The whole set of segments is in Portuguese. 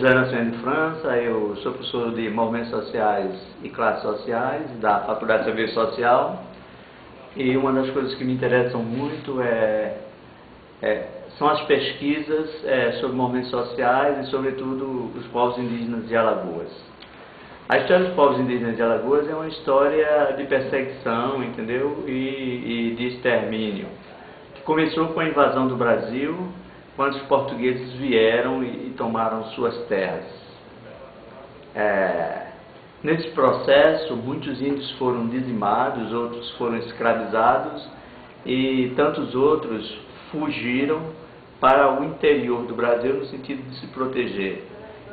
José Nascimento de França, eu sou professor de movimentos sociais e classes sociais da Faculdade de Serviço Social, e uma das coisas que me interessam muito são as pesquisas sobre movimentos sociais e, sobretudo, os povos indígenas de Alagoas. A história dos povos indígenas de Alagoas é uma história de perseguição, entendeu? E de extermínio, que começou com a invasão do Brasil, quando os portugueses vieram e tomaram suas terras. Nesse processo, muitos índios foram dizimados, outros foram escravizados e tantos outros fugiram para o interior do Brasil no sentido de se proteger.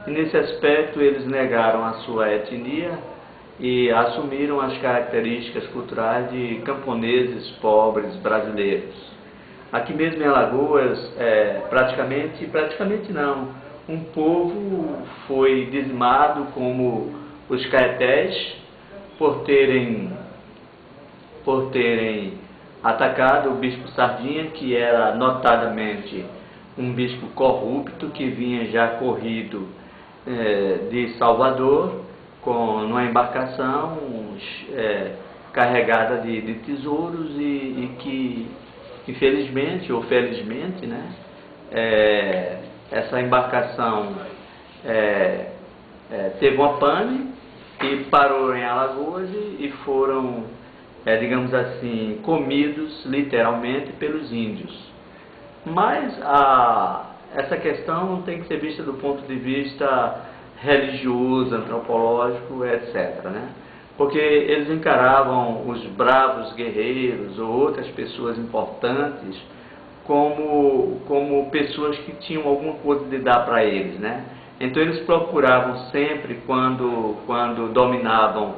E nesse aspecto eles negaram a sua etnia e assumiram as características culturais de camponeses pobres brasileiros. Aqui mesmo em Alagoas, praticamente não, um povo foi dizimado como os caetés por terem atacado o bispo Sardinha, que era notadamente um bispo corrupto que vinha já corrido de Salvador numa embarcação carregada de tesouros e que, infelizmente ou felizmente, né, essa embarcação teve uma pane e parou em Alagoas e foram, digamos assim, comidos literalmente pelos índios. Mas essa questão tem que ser vista do ponto de vista religioso, antropológico, etc., né? Porque eles encaravam os bravos guerreiros ou outras pessoas importantes como pessoas que tinham alguma coisa de dar para eles, né? Então eles procuravam sempre, quando dominavam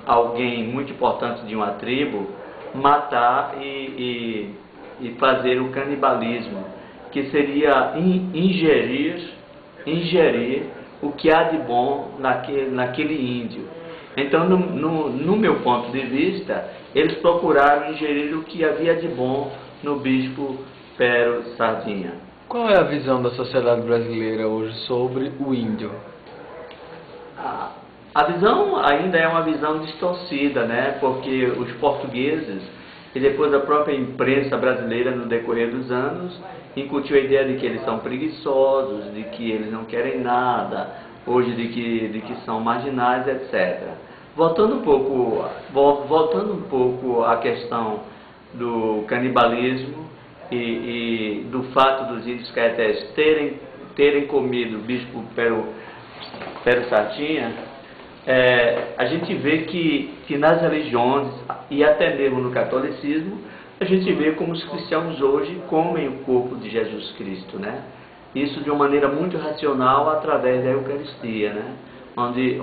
alguém muito importante de uma tribo, matar e fazer o canibalismo, que seria ingerir o que há de bom naquele índio. Então, no meu ponto de vista, eles procuraram ingerir o que havia de bom no bispo Pero Sardinha. Qual é a visão da sociedade brasileira hoje sobre o índio? A visão ainda é uma visão distorcida, né? Porque os portugueses e depois a própria imprensa brasileira, no decorrer dos anos, incutiu a ideia de que eles são preguiçosos, de que eles não querem nada, hoje de que são marginais, etc. Voltando um pouco à questão do canibalismo e do fato dos índios caetés terem comido o bispo Pero Sardinha, a gente vê que nas religiões e até mesmo no catolicismo, a gente vê como os cristãos hoje comem o corpo de Jesus Cristo, né? Isso de uma maneira muito racional através da Eucaristia, né? Onde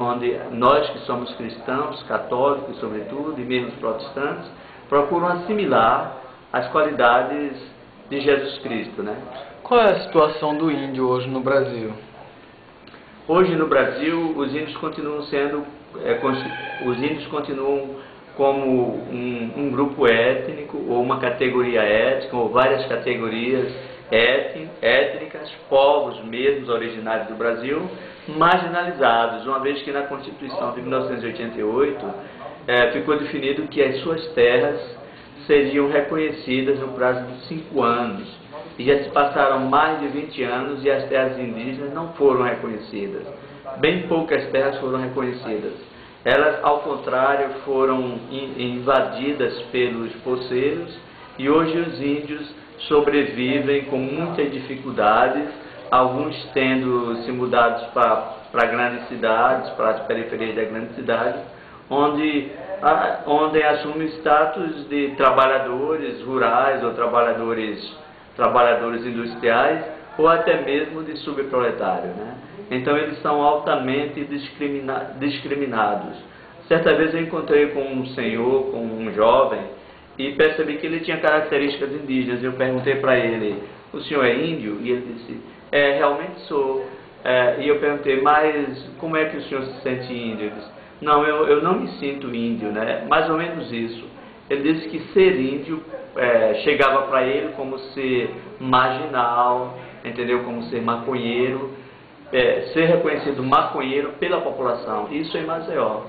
nós que somos cristãos, católicos sobretudo, e mesmo protestantes, procuram assimilar as qualidades de Jesus Cristo, né? Qual é a situação do índio hoje no Brasil? Hoje no Brasil, os índios continuam como um grupo étnico, ou uma categoria étnica, ou várias categorias étnicas, povos mesmos originários do Brasil, marginalizados, uma vez que na Constituição de 1988 ficou definido que as suas terras seriam reconhecidas no prazo de 5 anos. E já se passaram mais de 20 anos e as terras indígenas não foram reconhecidas. Bem poucas terras foram reconhecidas. Elas, ao contrário, foram invadidas pelos poceiros e hoje os índios sobrevivem com muitas dificuldades, alguns tendo se mudados para grandes cidades, para as periferias das grandes cidades, onde assumem status de trabalhadores rurais ou trabalhadores industriais ou até mesmo de subproletário, né? Então eles são altamente discriminados. Certa vez eu encontrei com um senhor, com um jovem, e percebi que ele tinha características indígenas. Eu perguntei para ele: o senhor é índio? E ele disse: realmente sou. E eu perguntei: mas como é que o senhor se sente índio? Ele disse: não, eu não me sinto índio, né? Mais ou menos isso. Ele disse que ser índio chegava para ele como ser marginal, entendeu? Como ser maconheiro, ser reconhecido maconheiro pela população, isso em Maceió.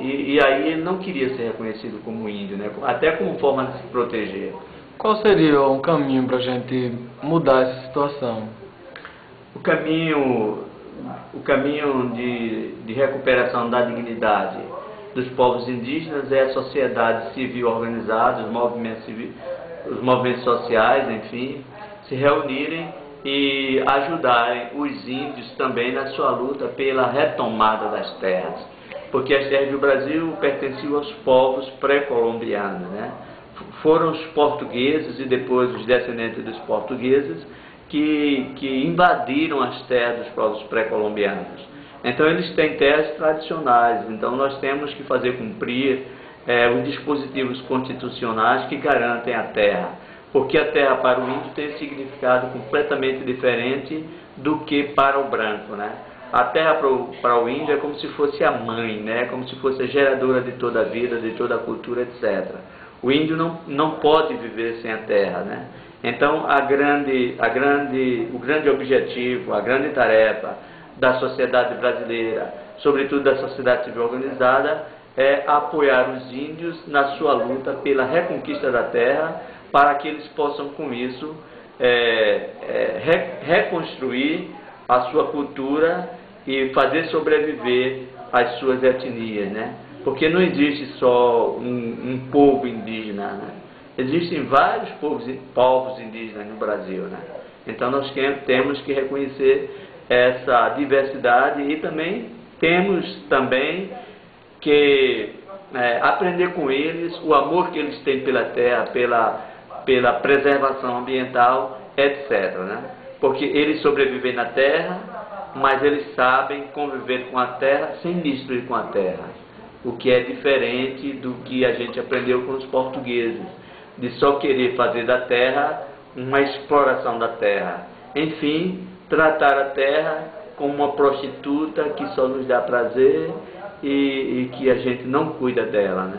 E aí ele não queria ser reconhecido como índio, né? Até como forma de se proteger. Qual seria um caminho para a gente mudar essa situação? O caminho de recuperação da dignidade dos povos indígenas é a sociedade civil organizada, os movimentos sociais, enfim, se reunirem e ajudarem os índios também na sua luta pela retomada das terras. Porque as terras do Brasil pertenciam aos povos pré-colombianos, né? Foram os portugueses e depois os descendentes dos portugueses que invadiram as terras dos povos pré-colombianos. Então eles têm terras tradicionais, então nós temos que fazer cumprir os dispositivos constitucionais que garantem a terra. Porque a terra para o índio tem significado completamente diferente do que para o branco, né? A terra para o índio é como se fosse a mãe, né? Como se fosse a geradora de toda a vida, de toda a cultura, etc. O índio não pode viver sem a terra, né? Então o grande objetivo, a grande tarefa da sociedade brasileira, sobretudo da sociedade civil organizada, é apoiar os índios na sua luta pela reconquista da terra, para que eles possam com isso reconstruir a sua cultura e fazer sobreviver as suas etnias, né? Porque não existe só um povo indígena, né? Existem vários povos indígenas no Brasil, né? Então nós temos que reconhecer essa diversidade e também temos que aprender com eles o amor que eles têm pela terra, pela preservação ambiental, etc., né? Porque eles sobrevivem na terra, mas eles sabem conviver com a terra sem destruir com a terra, o que é diferente do que a gente aprendeu com os portugueses, de só querer fazer da terra uma exploração da terra. Enfim, tratar a terra como uma prostituta que só nos dá prazer e que a gente não cuida dela, né?